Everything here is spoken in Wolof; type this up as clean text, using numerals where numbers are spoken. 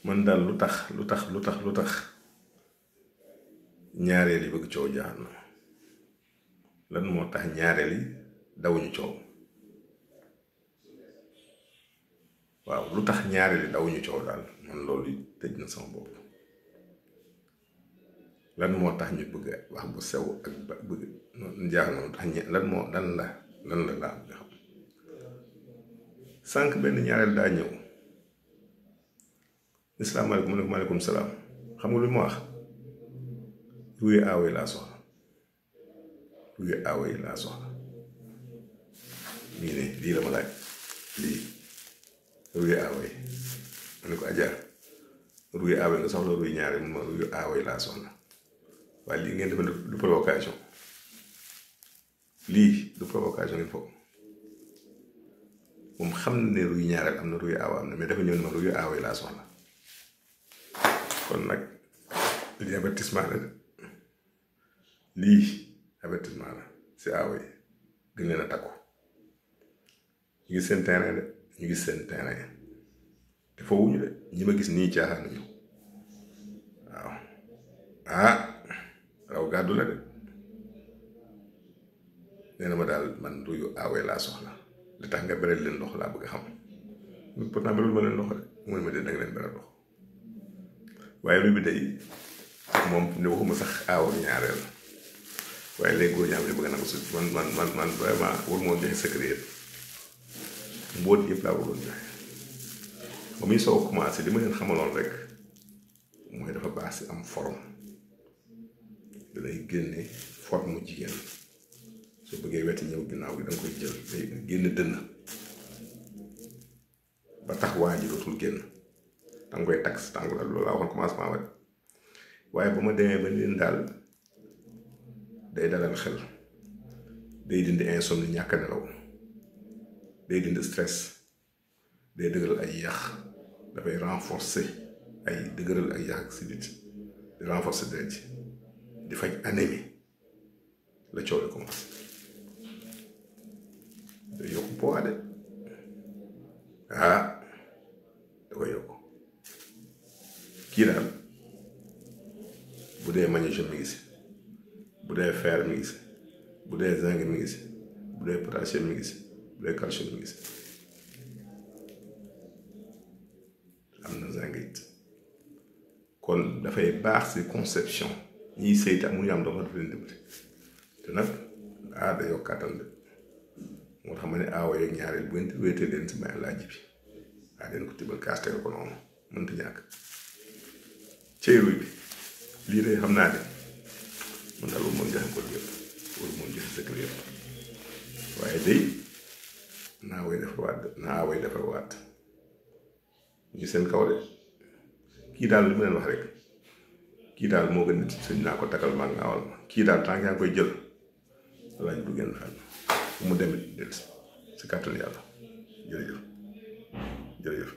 man daal lu tax ñaareel yi bëgg coow jaan na lan moo tax ñaareel yi dawuñu coow waaw lu tax ñaareel yi dawuñu coow daal man loolu tëj na sama bopp lan moo tax ñu bëgg wax bu sew ak bëgg njaaxal na tax lan la laa nga xam sànq benn ñaareel daa ñëw asalaamaaleykum mu ne ko maaleykum salaam xam nga lu ma wax ruye aawe laa soxla nii ne lii la ma laaj lii ruye aawe ma ne ko ajaar ruye aawe nga soxla ruye ñaare mu ma ruye aawe laa soxla waaye lii ngeen defa du provocation lii du provocation ngeen foog moom xam na ne ruye ñaareel am na ruye aawe am na mais dafa ñëw ne ma ruye aawe laa soxla kon nag lii avertissement la de lii avertissement la si aawa yi gën leen a takku ñu gis seen terrain de ñu gis seen terrain te foofu ñu de ñi ma gis nii caaxaanuñu waaw raw gàddu la de nee na ma daal man ruyu aawa laa soxla li tax nga beral leen ndox laa bëgg a xam pourtant beral ma leen ndox de mu ne ma de danga leen beral ndox waaye lu bi day moom ne waxuma sax aawa ñaareel waaye léegi góor ñaam ne bëgg na ko suuf man vraiment war moo joxe secret mbóot yëpp laa waroon joxe ba muy soo commencé li ma leen xamaloon rek mooy dafa baax si am forme danay génne forme jigéen soo bëggee weti ñëw ginnaaw gi da nga koy jël day génn dënn ba tax waa ji dootul génn danga koy tax tàngu la loolu laa waxoon commencement wa waaye ba ma demee ba leen daal day dalal xel day dindi insomnie ñàkk nelaw day dindi stress day dëgëral ay yax dafay renforcer ay dëgëral ay yax ak sidit di renforcer deret di faj anémie la coow li commencé day yokk poids de da koy yokk kii daal bu dee magnésium mi ngi si bu dee fer mi ngi si bu dee zinc mi ngi si bu dee potassium mi ngi si bu dee calcium mi ngi si am na zinc it kon dafay baax si conception ñiy sëyta mu ñu am doom dafa leen dimbali te nag da yokk kàttan de moo tax ma ne aawa yeeg ñaareel bu ngeen wéetee leen si may laaj bi den ko tibal kaas teg ko noonu mënta ñàkk ceyruy bi lii de xam naa de man daal moom joxe ko yëpp wala moom joxe secret yëpp waaye day naa way defar waat ñu seen kaw de kii daal li ma leen wax rek kii daal moo gën nit sëñ naa ko takkal maa ngaawal ma kii daal tànk yaa ngi koy jël laaj du génn xel bu mu demit del si kàttan yàlla jërëjëf